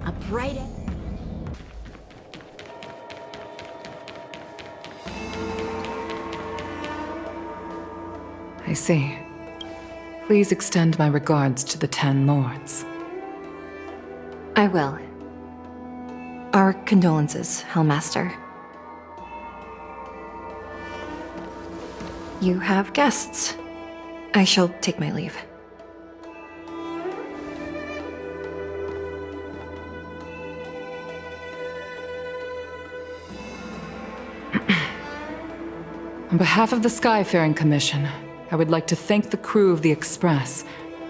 A bright... I see. Please extend my regards to the 10 lords. I will. Our condolences, Hellmaster. You have guests. I shall take my leave. On behalf of the Skyfaring Commission, I would like to thank the crew of the Express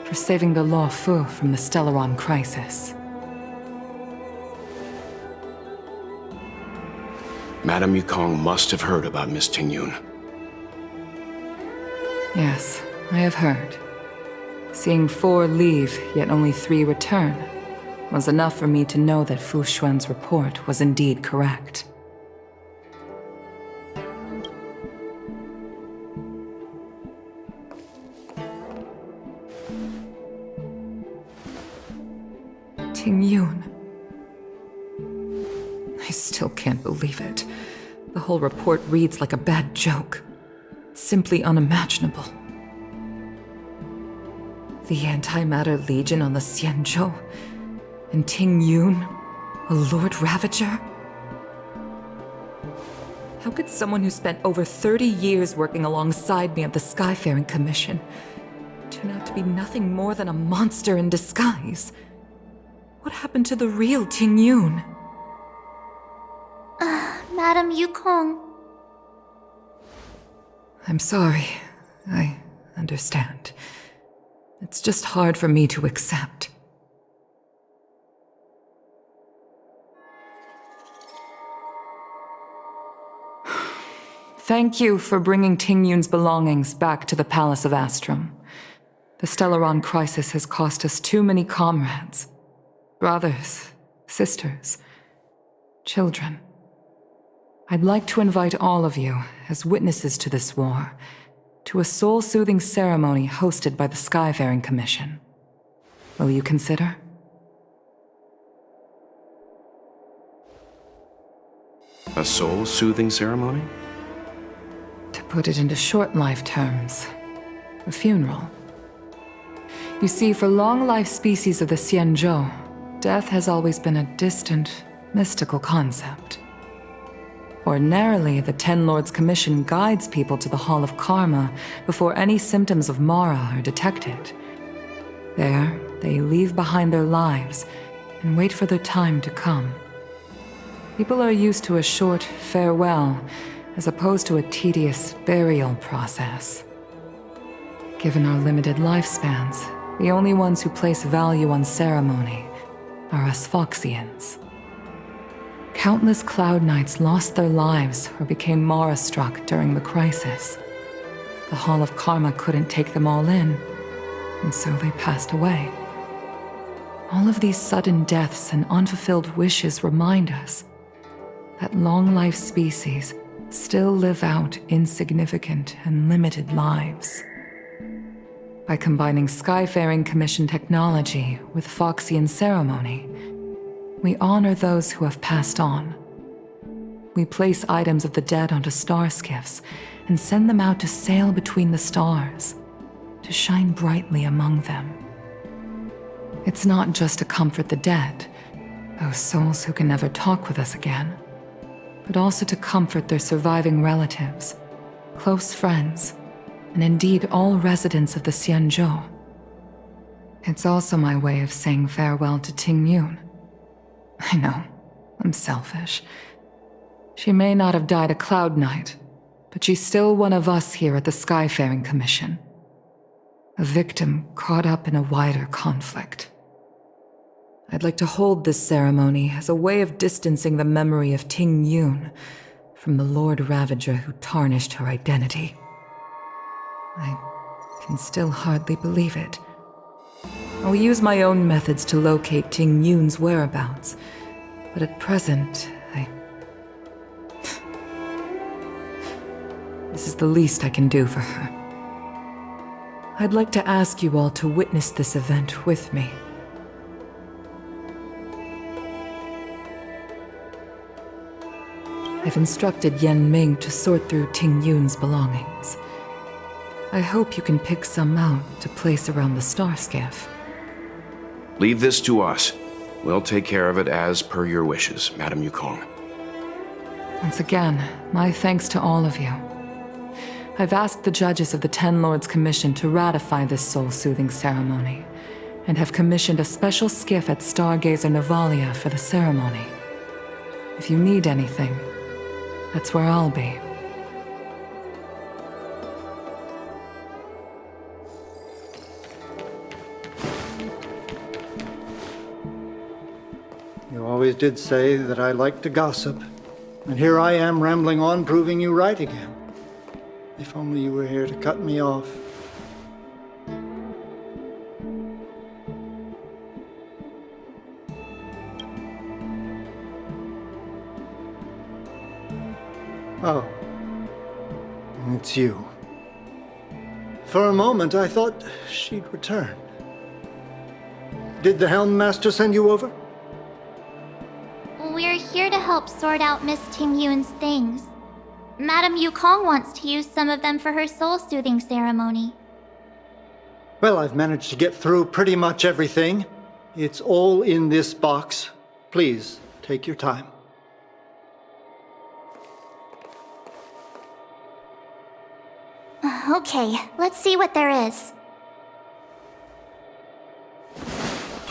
for saving the Luofu from the Stellaron crisis. Madame Yukong must have heard about Miss Tingyun. Yes, I have heard. Seeing 4 leave, yet only 3 return, was enough for me to know that Fu Xuan's report was indeed correct. Tingyun. I still can't believe it. The whole report reads like a bad joke. It's simply unimaginable. The Antimatter Legion on the Xianzhou, and Tingyun, a Lord Ravager? How could someone who spent over 30 years working alongside me at the Skyfaring Commission turn out to be nothing more than a monster in disguise? What happened to the real Tingyun? Madame Yukong. I'm sorry. I understand. It's just hard for me to accept. Thank you for bringing Tingyun's belongings back to the Palace of Astrum. The Stellaron crisis has cost us too many comrades. Brothers, sisters, children. I'd like to invite all of you, as witnesses to this war, to a soul-soothing ceremony hosted by the Skyfaring Commission. Will you consider? A soul-soothing ceremony? To put it into short life terms, a funeral. You see, for long-life species of the Xianzhou, death has always been a distant, mystical concept. Ordinarily, the Ten Lords Commission guides people to the Hall of Karma before any symptoms of Mara are detected. There, they leave behind their lives and wait for their time to come. People are used to a short farewell as opposed to a tedious burial process. Given our limited lifespans, the only ones who place value on ceremony are us Foxians. Countless Cloud Knights lost their lives or became Mara-struck during the crisis. The Hall of Karma couldn't take them all in, and so they passed away. All of these sudden deaths and unfulfilled wishes remind us that long-life species still live out insignificant and limited lives. By combining Skyfaring Commission technology with Foxian ceremony, we honor those who have passed on. We place items of the dead onto star skiffs and send them out to sail between the stars, to shine brightly among them. It's not just to comfort the dead, those souls who can never talk with us again, but also to comfort their surviving relatives, close friends, and indeed all residents of the Xianzhou. It's also my way of saying farewell to Tingyun. I know, I'm selfish. She may not have died a Cloud Knight, but she's still one of us here at the Skyfaring Commission. A victim caught up in a wider conflict. I'd like to hold this ceremony as a way of distancing the memory of Tingyun from the Lord Ravager who tarnished her identity. I can still hardly believe it. I'll use my own methods to locate Tingyun's whereabouts, but at present, This is the least I can do for her. I'd like to ask you all to witness this event with me. I've instructed Yan Ming to sort through Ting Yun's belongings. I hope you can pick some out to place around the star skiff. Leave this to us. We'll take care of it as per your wishes, Madame Yukong. Once again, my thanks to all of you. I've asked the judges of the Ten Lords Commission to ratify this soul-soothing ceremony, and have commissioned a special skiff at Stargazer Navalia for the ceremony. If you need anything, that's where I'll be. You always did say that I like to gossip, and here I am rambling on, proving you right again. If only you were here to cut me off. Oh, it's you. For a moment, I thought she'd returned. Did the Helm Master send you over? We're here to help sort out Miss Ting Yun's things. Madame Yukong wants to use some of them for her soul-soothing ceremony. Well, I've managed to get through pretty much everything. It's all in this box. Please, take your time. Okay, let's see what there is.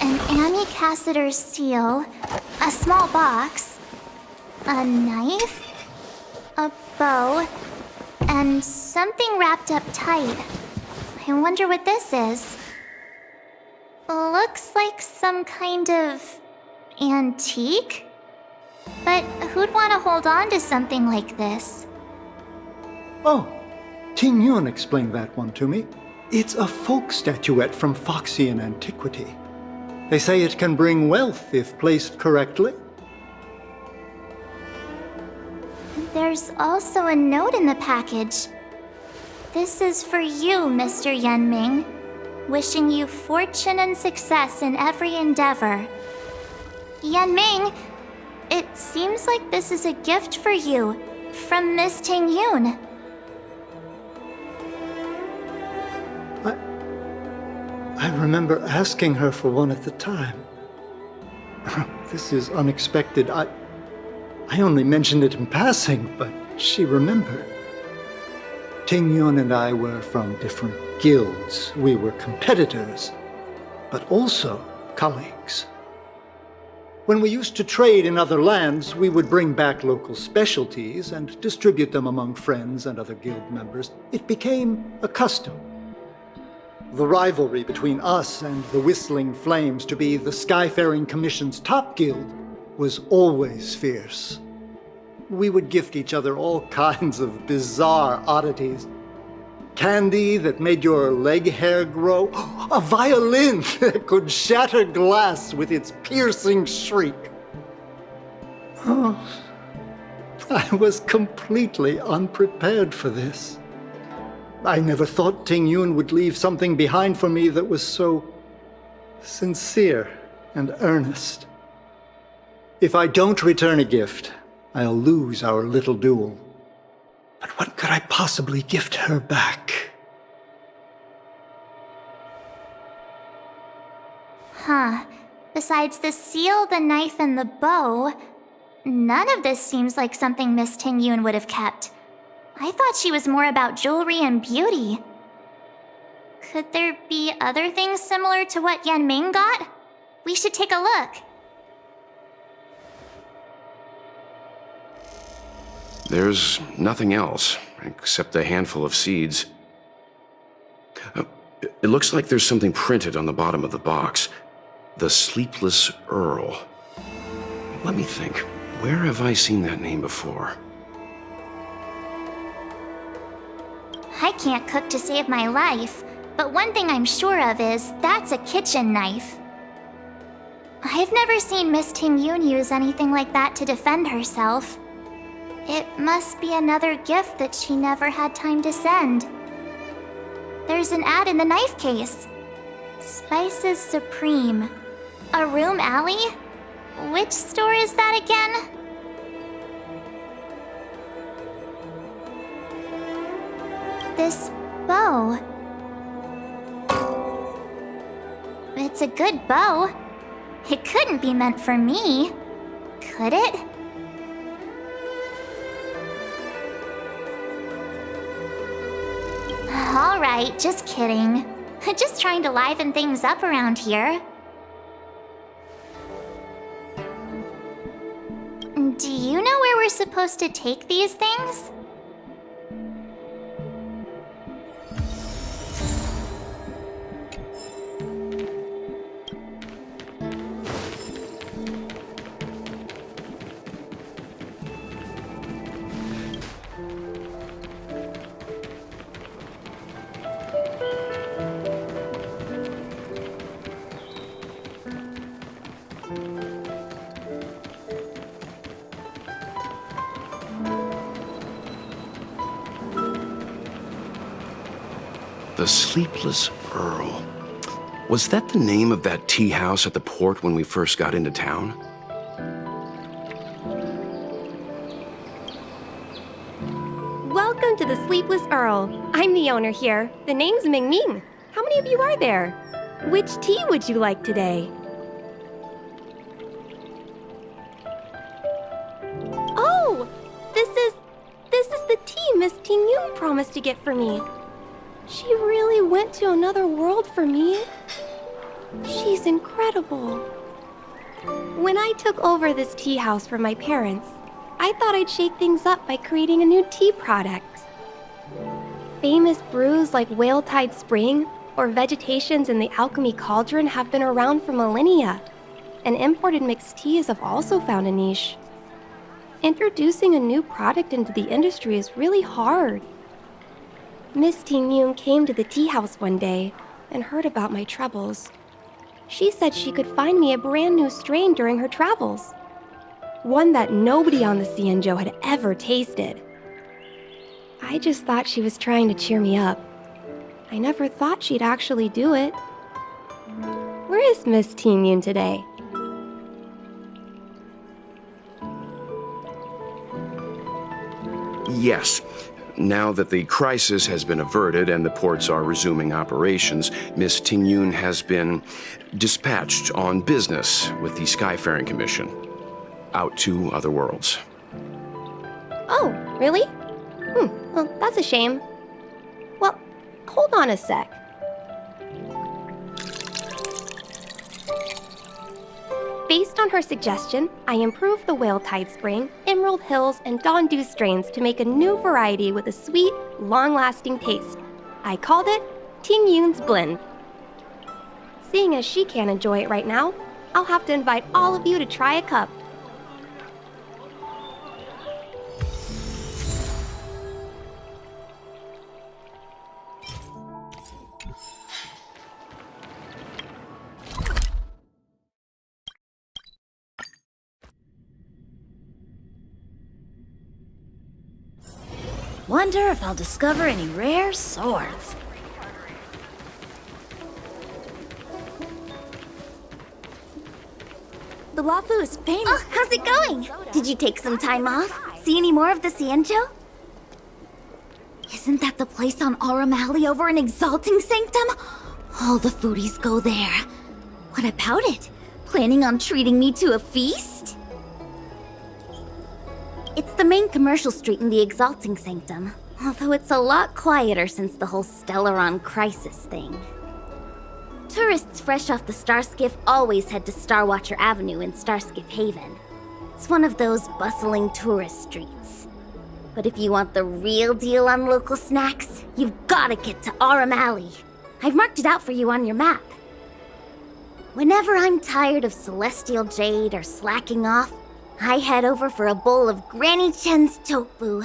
An Amicassator's seal, a small box, a knife, a bow, and something wrapped up tight. I wonder what this is. Looks like some kind of antique? But who'd want to hold on to something like this? Oh, Ting Yun explained that one to me. It's a folk statuette from Foxian antiquity. They say it can bring wealth if placed correctly. There's also a note in the package. This is for you, Mr. Yan Ming. Wishing you fortune and success in every endeavor. Yan Ming, it seems like this is a gift for you from Miss Ting Yun. I remember asking her for one at the time. This is unexpected. I only mentioned it in passing, but she remembered. Ting Yun and I were from different guilds. We were competitors, but also colleagues. When we used to trade in other lands, we would bring back local specialties and distribute them among friends and other guild members. It became a custom. The rivalry between us and the Whistling Flames to be the Skyfaring Commission's top guild was always fierce. We would gift each other all kinds of bizarre oddities. Candy that made your leg hair grow. A violin that could shatter glass with its piercing shriek. Oh, I was completely unprepared for this. I never thought Ting Yun would leave something behind for me that was so sincere and earnest. If I don't return a gift, I'll lose our little duel. But what could I possibly gift her back? Huh. Besides the seal, the knife, and the bow, none of this seems like something Miss Ting Yun would have kept. I thought she was more about jewelry and beauty. Could there be other things similar to what Yan Ming got? We should take a look. There's nothing else, except a handful of seeds. It looks like there's something printed on the bottom of the box. The Sleepless Earl. Let me think. Where have I seen that name before? I can't cook to save my life, but one thing I'm sure of is that's a kitchen knife. I've never seen Miss Ting Yun use anything like that to defend herself. It must be another gift that she never had time to send. There's an ad in the knife case. Spices Supreme. A room alley? Which store is that again? This bow. It's a good bow. It couldn't be meant for me, could it? Alright, just kidding. Just trying to liven things up around here. Do you know where we're supposed to take these things? The Sleepless Earl. Was that the name of that tea house at the port when we first got into town? Welcome to the Sleepless Earl. I'm the owner here. The name's Ming Ming. How many of you are there? Which tea would you like today? Oh! This is the tea Miss Ting Yun promised to get for me. She really went to another world for me. She's incredible. When I took over this tea house from my parents, I thought I'd shake things up by creating a new tea product. Famous brews like Whale Tide Spring or Vegetations in the Alchemy Cauldron have been around for millennia, and imported mixed teas have also found a niche. Introducing a new product into the industry is really hard. Miss Ting Yun came to the tea house one day and heard about my troubles. She said she could find me a brand new strain during her travels. One that nobody on the Xianzhou had ever tasted. I just thought she was trying to cheer me up. I never thought she'd actually do it. Where is Miss Ting Yun today? Yes. Now that the crisis has been averted and the ports are resuming operations, Miss Ting Yun has been dispatched on business with the Skyfaring Commission out to other worlds. Oh, really? Well, that's a shame. Well, hold on a sec. Based on her suggestion, I improved the Whale Tide Spring, Emerald Hills, and Dawn Dew strains to make a new variety with a sweet, long-lasting taste. I called it Ting Yun's Blend. Seeing as she can't enjoy it right now, I'll have to invite all of you to try a cup. Wonder if I'll discover any rare swords. The Luofu is famous. Oh, how's it going? Did you take some time off? See any more of the Xianzhou? Isn't that the place on Aurum Alley over in Exalting Sanctum? All the foodies go there. What about it? Planning on treating me to a feast? It's the main commercial street in the Exalting Sanctum, although it's a lot quieter since the whole Stellaron crisis thing. Tourists fresh off the Starskiff always head to Starwatcher Avenue in Starskiff Haven. It's one of those bustling tourist streets. But if you want the real deal on local snacks, you've gotta get to Aurum Alley. I've marked it out for you on your map. Whenever I'm tired of Celestial Jade or slacking off, I head over for a bowl of Granny Chen's tofu.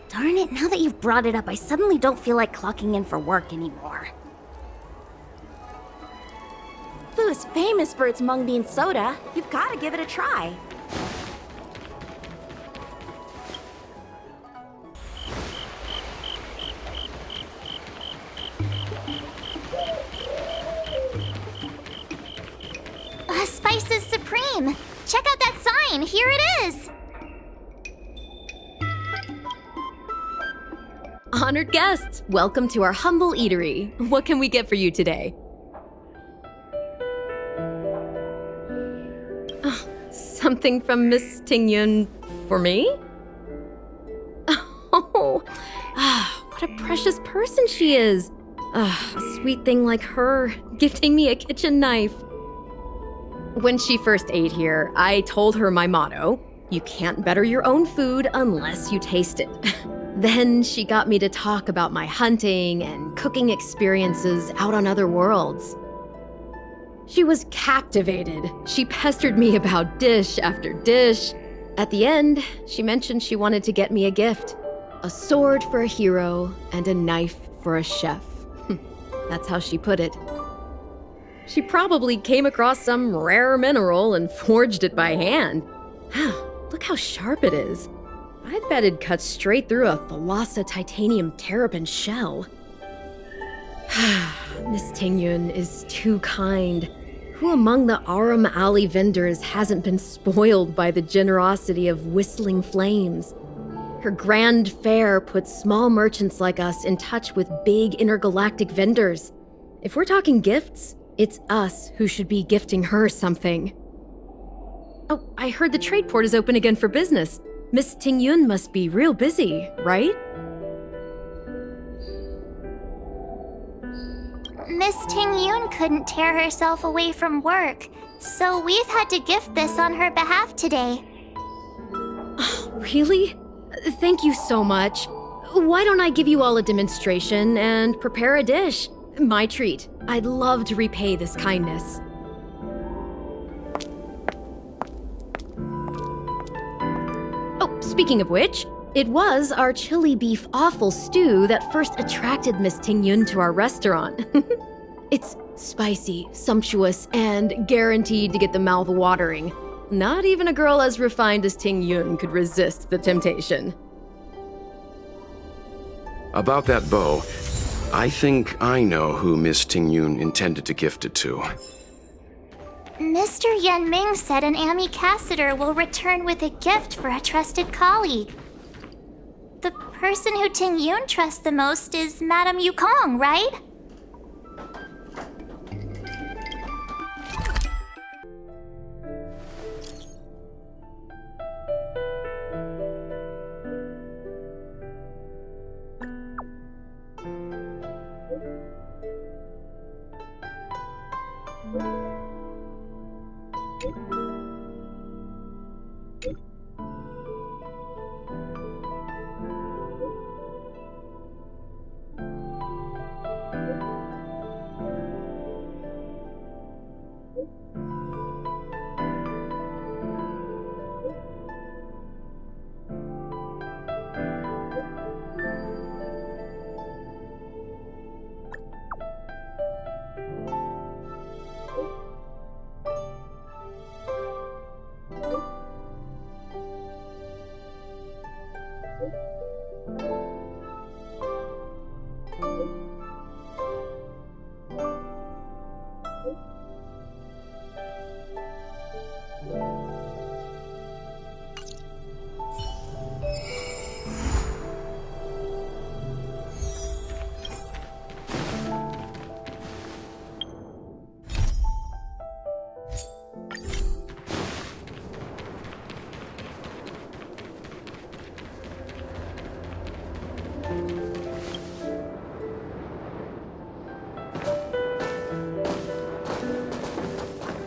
Darn it, now that you've brought it up, I suddenly don't feel like clocking in for work anymore. Fu is famous for its mung bean soda. You've got to give it a try. Spices Supreme! Check out that sign! Here it is! Honored guests, welcome to our humble eatery. What can we get for you today? Oh, something from Miss Tingyun for me? Oh, what a precious person she is. A sweet thing like her, gifting me a kitchen knife. When she first ate here, I told her my motto: you can't better your own food unless you taste it. Then she got me to talk about my hunting and cooking experiences out on other worlds. She was captivated. She pestered me about dish after dish. At the end, she mentioned she wanted to get me a gift. A sword for a hero and a knife for a chef. That's how she put it. She probably came across some rare mineral and forged it by hand. Look how sharp it is. I bet it'd cut straight through a Thalassa titanium terrapin shell. Miss Tingyun is too kind. Who among the Aram Alley vendors hasn't been spoiled by the generosity of whistling flames? Her grand fare puts small merchants like us in touch with big intergalactic vendors. If we're talking gifts, it's us who should be gifting her something. Oh, I heard the trade port is open again for business. Miss Tingyun must be real busy, right? Miss Tingyun couldn't tear herself away from work, so we've had to gift this on her behalf today. Oh, really? Thank you so much. Why don't I give you all a demonstration and prepare a dish? My treat. I'd love to repay this kindness. Oh, speaking of which, it was our chili beef offal stew that first attracted Miss Tingyun to our restaurant. It's spicy, sumptuous, and guaranteed to get the mouth watering. Not even a girl as refined as Tingyun could resist the temptation. About that bow, I think I know who Miss Tingyun intended to gift it to. Mr. Yanming said an ambassador will return with a gift for a trusted colleague. The person who Tingyun trusts the most is Madame Yukong, right?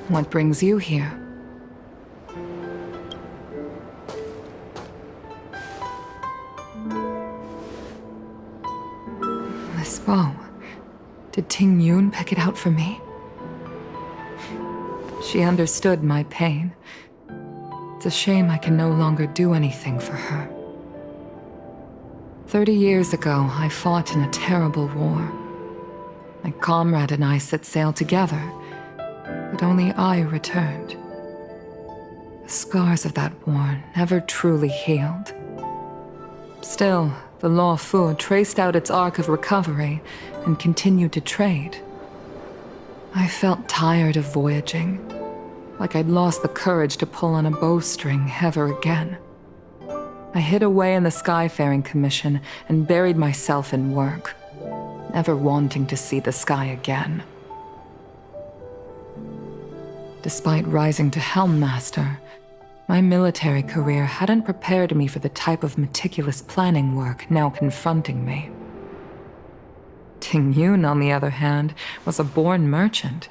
What brings you here? This bow. Did Tingyun pick it out for me? She understood my pain. It's a shame I can no longer do anything for her. 30 years ago, I fought in a terrible war. My comrade and I set sail together, but only I returned. The scars of that war never truly healed. Still, the Luofu traced out its arc of recovery and continued to trade. I felt tired of voyaging, like I'd lost the courage to pull on a bowstring ever again. I hid away in the Skyfaring Commission and buried myself in work, never wanting to see the sky again. Despite rising to Helm Master, my military career hadn't prepared me for the type of meticulous planning work now confronting me. Ting Yun, on the other hand, was a born merchant,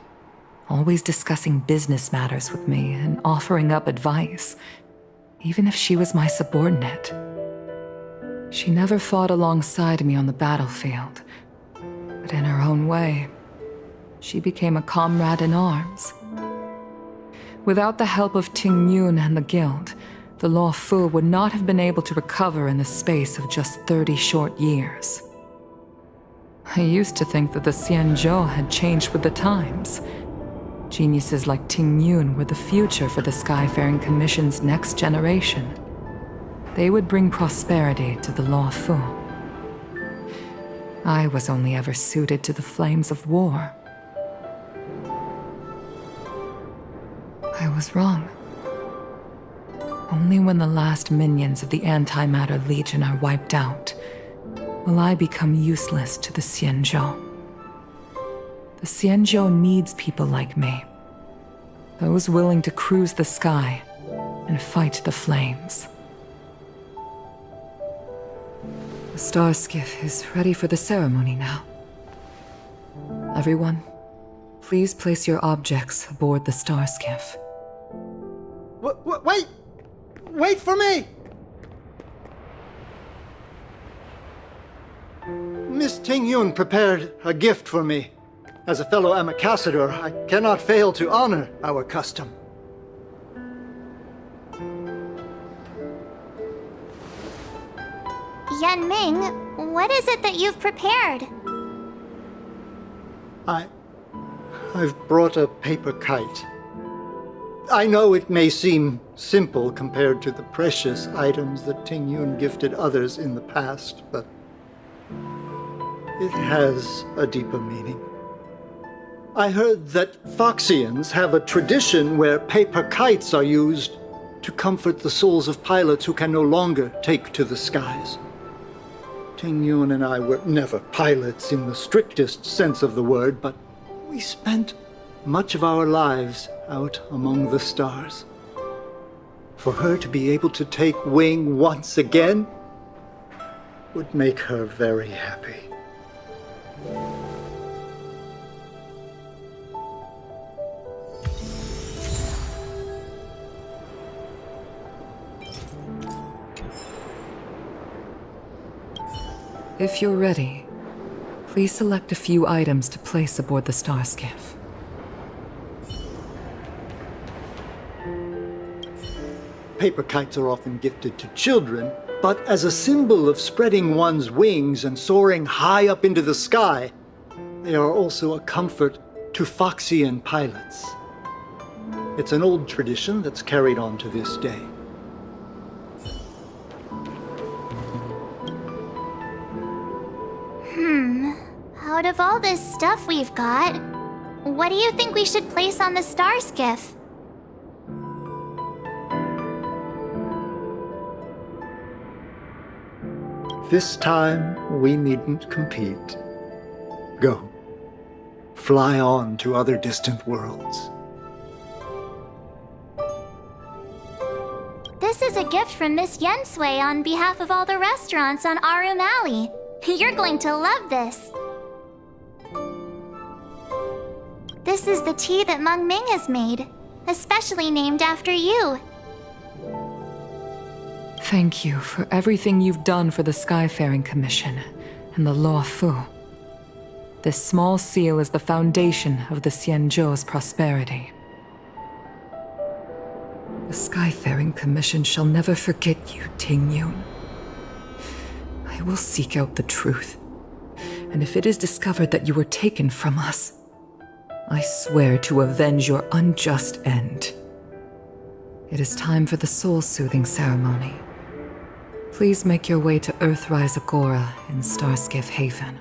always discussing business matters with me and offering up advice, even if she was my subordinate. She never fought alongside me on the battlefield, but in her own way, she became a comrade in arms. Without the help of Ting Yun and the Guild, the Luofu would not have been able to recover in the space of just 30 short years. I used to think that the Xianzhou had changed with the times. Geniuses like Ting Yun were the future for the Skyfaring Commission's next generation. They would bring prosperity to the Luofu. I was only ever suited to the flames of war. I was wrong. Only when the last minions of the Antimatter Legion are wiped out will I become useless to the Xianzhou. The Xianzhou needs people like me, those willing to cruise the sky and fight the flames. The star skiff is ready for the ceremony now. Everyone, please place your objects aboard the star skiff. Wait! Wait for me! Miss Ting Yun prepared a gift for me. As a fellow ambassador, I cannot fail to honor our custom. Yan Ming, what is it that you've prepared? I've brought a paper kite. I know it may seem simple compared to the precious items that Ting Yun gifted others in the past, but it has a deeper meaning. I heard that Foxians have a tradition where paper kites are used to comfort the souls of pilots who can no longer take to the skies. Ting Yun and I were never pilots in the strictest sense of the word, but we spent much of our lives out among the stars. For her to be able to take wing once again would make her very happy. If you're ready, please select a few items to place aboard the star skiff. Paper kites are often gifted to children, but as a symbol of spreading one's wings and soaring high up into the sky, they are also a comfort to Foxian pilots. It's an old tradition that's carried on to this day. Out of all this stuff we've got, what do you think we should place on the star skiff? This time, we needn't compete. Go. Fly on to other distant worlds. This is a gift from Miss Yensui on behalf of all the restaurants on Arum Alley. You're going to love this. This is the tea that Meng Ming has made, especially named after you. Thank you for everything you've done for the Skyfaring Commission and the Luofu. This small seal is the foundation of the Xianzhou's prosperity. The Skyfaring Commission shall never forget you, Ting Yun. I will seek out the truth, and if it is discovered that you were taken from us, I swear to avenge your unjust end. It is time for the soul-soothing ceremony. Please make your way to Earthrise Agora in Starskiff Haven.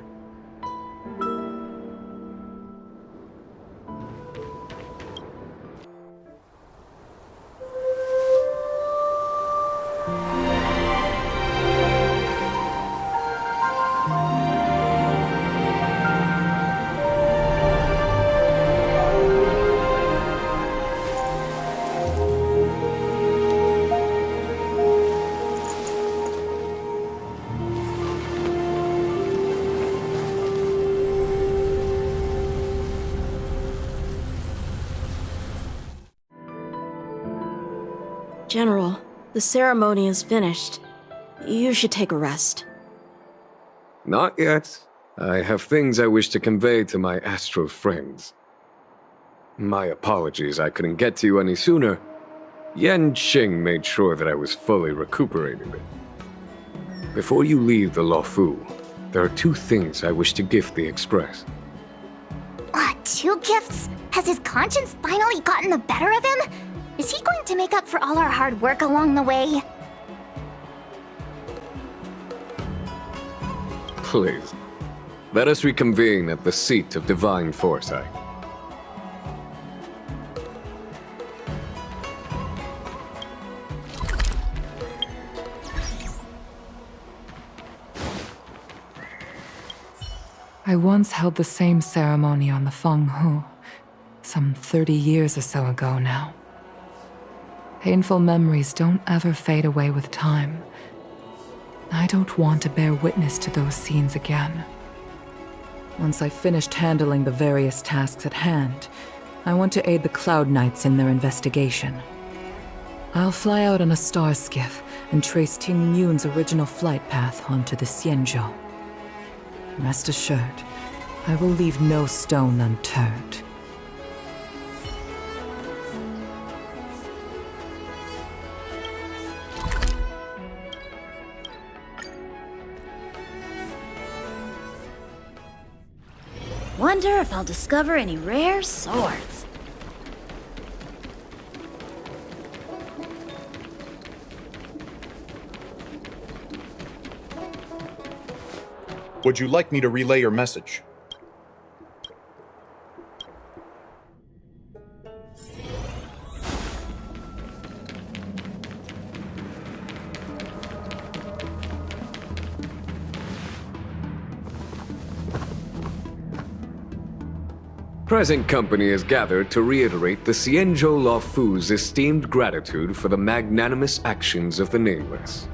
General, the ceremony is finished. You should take a rest. Not yet. I have things I wish to convey to my astral friends. My apologies I couldn't get to you any sooner. Yan Qing made sure that I was fully recuperated. Before you leave the Luofu, there are 2 things I wish to gift the Express. 2 gifts? Has his conscience finally gotten the better of him? Is he going to make up for all our hard work along the way? Please, let us reconvene at the seat of divine foresight. I once held the same ceremony on the Fenghu, some 30 years or so ago now. Painful memories don't ever fade away with time. I don't want to bear witness to those scenes again. Once I've finished handling the various tasks at hand, I want to aid the Cloud Knights in their investigation. I'll fly out on a star skiff and trace Ting Yun's original flight path onto the Xianzhou. Rest assured, I will leave no stone unturned. Wonder if I'll discover any rare swords. Would you like me to relay your message? Present company is gathered to reiterate the Xianzhou Luofu's esteemed gratitude for the magnanimous actions of the Nameless.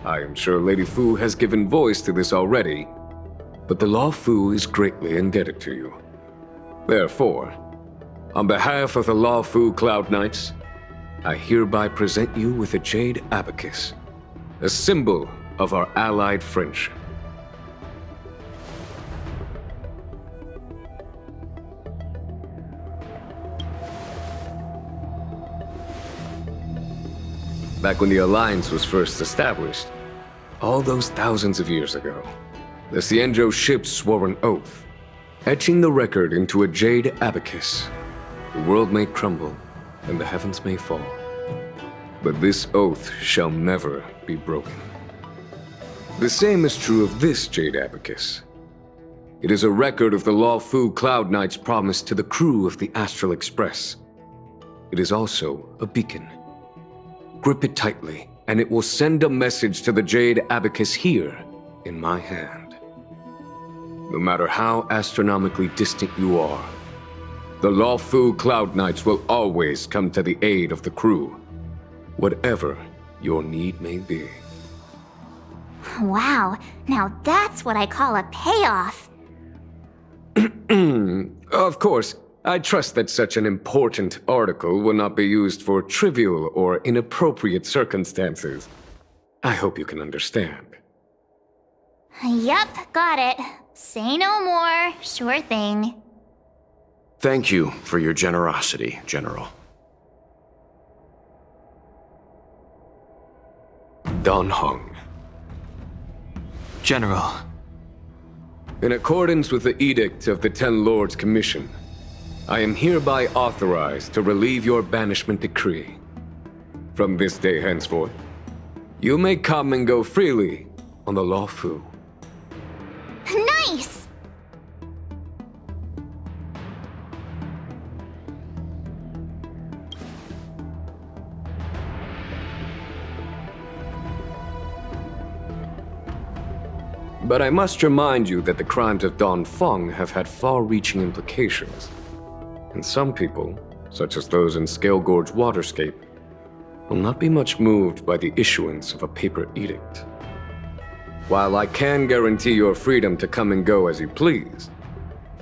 I am sure Lady Fu has given voice to this already, but the Luofu is greatly indebted to you. Therefore, on behalf of the Luofu Cloud Knights, I hereby present you with a Jade Abacus, a symbol of our allied friendship. Back when the Alliance was first established, all those thousands of years ago, the Xianzhou ships swore an oath, etching the record into a Jade Abacus. The world may crumble, and the heavens may fall, but this oath shall never be broken. The same is true of this Jade Abacus. It is a record of the Luofu Cloud Knight's promise to the crew of the Astral Express. It is also a beacon. Grip it tightly, and it will send a message to the Jade Abacus here, in my hand. No matter how astronomically distant you are, the Luofu Cloud Knights will always come to the aid of the crew, whatever your need may be. Wow, now that's what I call a payoff. Of course, I trust that such an important article will not be used for trivial or inappropriate circumstances. I hope you can understand. Yep, got it. Say no more. Sure thing. Thank you for your generosity, General. Dan Heng. General. In accordance with the Edict of the Ten Lords Commission, I am hereby authorized to relieve your banishment decree. From this day henceforth, you may come and go freely on the Luofu. Nice! But I must remind you that the crimes of Don Feng have had far-reaching implications. And some people, such as those in Scale Gorge Waterscape, will not be much moved by the issuance of a paper edict. While I can guarantee your freedom to come and go as you please,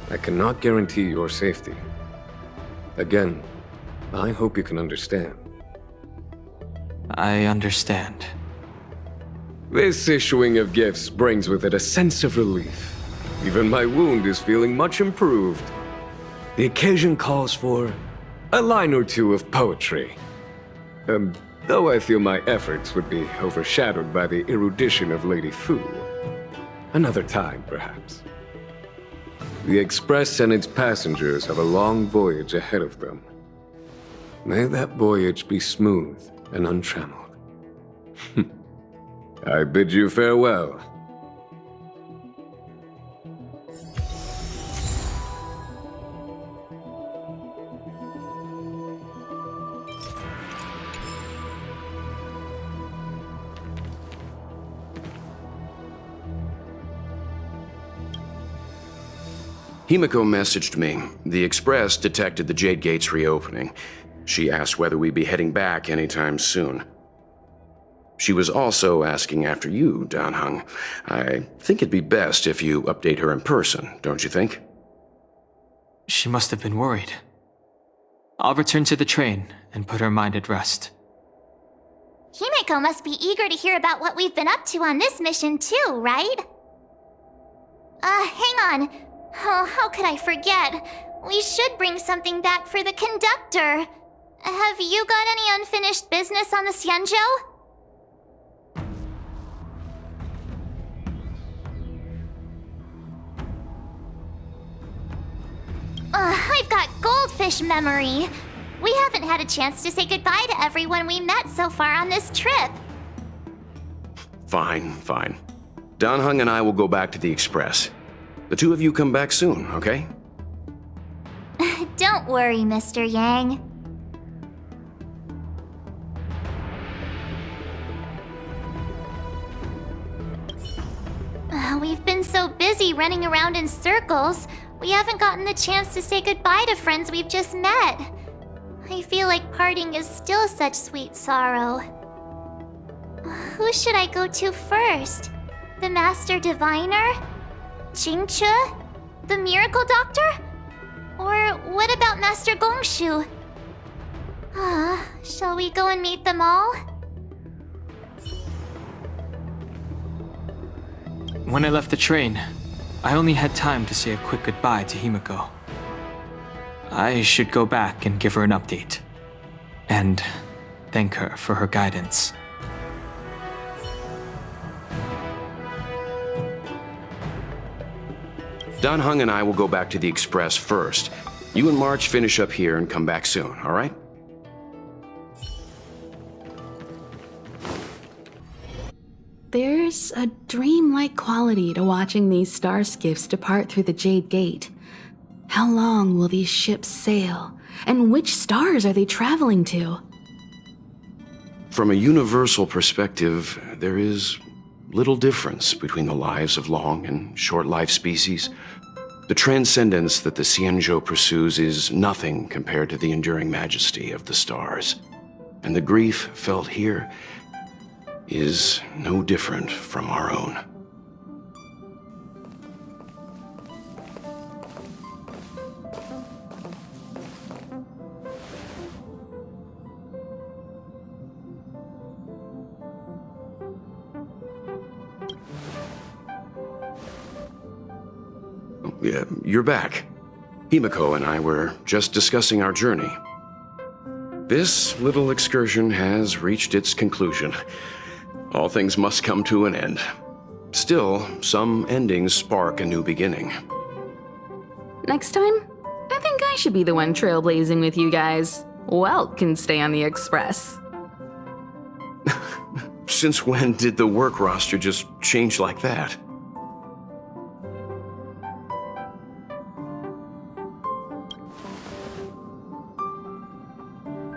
I cannot guarantee your safety. Again, I hope you can understand. I understand. This issuing of gifts brings with it a sense of relief. Even my wound is feeling much improved. The occasion calls for a line or two of poetry. Though I feel my efforts would be overshadowed by the erudition of Lady Fu. Another time, perhaps. The Express and its passengers have a long voyage ahead of them. May that voyage be smooth and untrammeled. I bid you farewell. Himiko messaged me. The Express detected the Jade Gates reopening. She asked whether we'd be heading back anytime soon. She was also asking after you, Danheng. I think it'd be best if you update her in person, don't you think? She must have been worried. I'll return to the train and put her mind at rest. Himiko must be eager to hear about what we've been up to on this mission too, right? Hang on. Oh, how could I forget? We should bring something back for the conductor. Have you got any unfinished business on the Xianzhou? I've got goldfish memory. We haven't had a chance to say goodbye to everyone we met so far on this trip. Fine. Danheng and I will go back to the Express. The two of you come back soon, okay? Don't worry, Mr. Yang. We've been so busy running around in circles, we haven't gotten the chance to say goodbye to friends we've just met. I feel like parting is still such sweet sorrow. Who should I go to first? The Master Diviner? Jingche? The Miracle Doctor? Or what about Master Gongshu? Shall we go and meet them all? When I left the train, I only had time to say a quick goodbye to Himiko. I should go back and give her an update. And thank her for her guidance. Danheng and I will go back to the Express first. You and March finish up here and come back soon, all right? There's a dreamlike quality to watching these star skiffs depart through the Jade Gate. How long will these ships sail? And which stars are they traveling to? From a universal perspective, there is little difference between the lives of long and short-life species. The transcendence that the Xianzhou pursues is nothing compared to the enduring majesty of the stars. And the grief felt here is no different from our own. Yeah, you're back. Himiko and I were just discussing our journey. This little excursion has reached its conclusion. All things must come to an end. Still, some endings spark a new beginning. Next time, I think I should be the one trailblazing with you guys. Welt can stay on the Express. Since when did the work roster just change like that?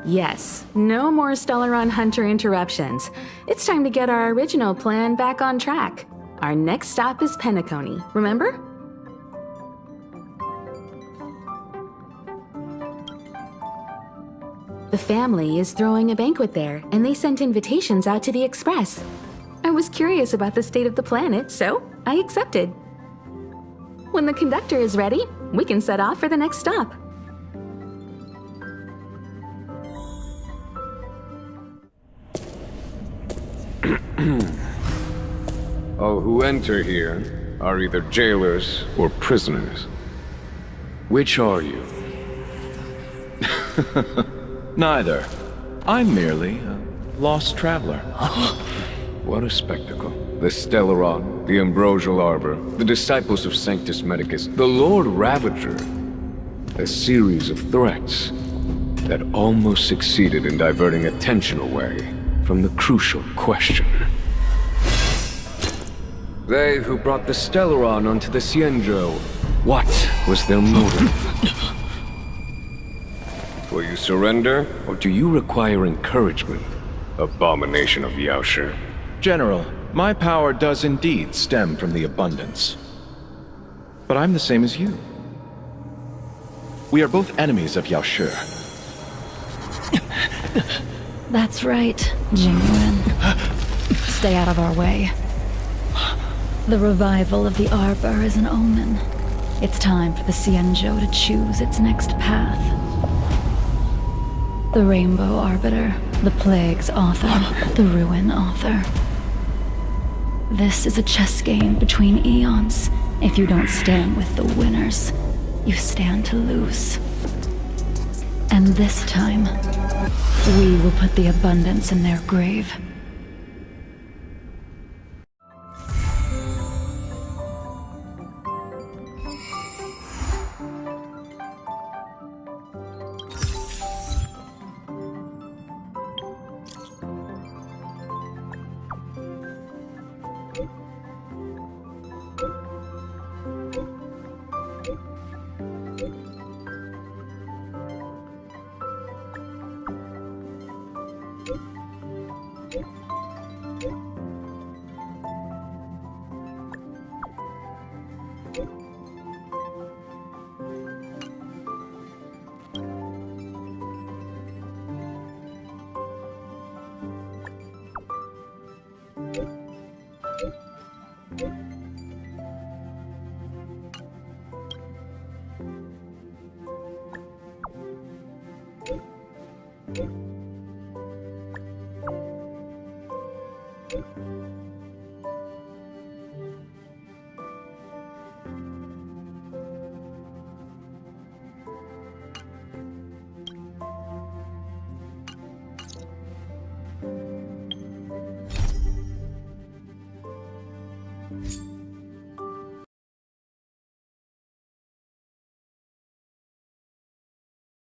Yes, no more Stellaron Hunter interruptions. It's time to get our original plan back on track. Our next stop is Penacony, remember? The family is throwing a banquet there, and they sent invitations out to the Express. I was curious about the state of the planet, so I accepted. When the conductor is ready, we can set off for the next stop. enter here are either jailers or prisoners. Which are you? Neither. I'm merely a lost traveler. What a spectacle. The Stellaron, the Ambrosial Arbor, the disciples of Sanctus Medicus, the Lord Ravager. A series of threats that almost succeeded in diverting attention away from the crucial question. They who brought the Stellaron onto the Xianzhou, what was their motive? Will you surrender, or do you require encouragement, abomination of Yaoshi? General, my power does indeed stem from the abundance. But I'm the same as you. We are both enemies of Yaoshi. That's right, Jingyuan. Stay out of our way. The revival of the Arbor is an omen. It's time for the Xianzhou to choose its next path. The Rainbow Arbiter, the Plague's author, the Ruin author. This is a chess game between eons. If you don't stand with the winners, you stand to lose. And this time, we will put the abundance in their grave. You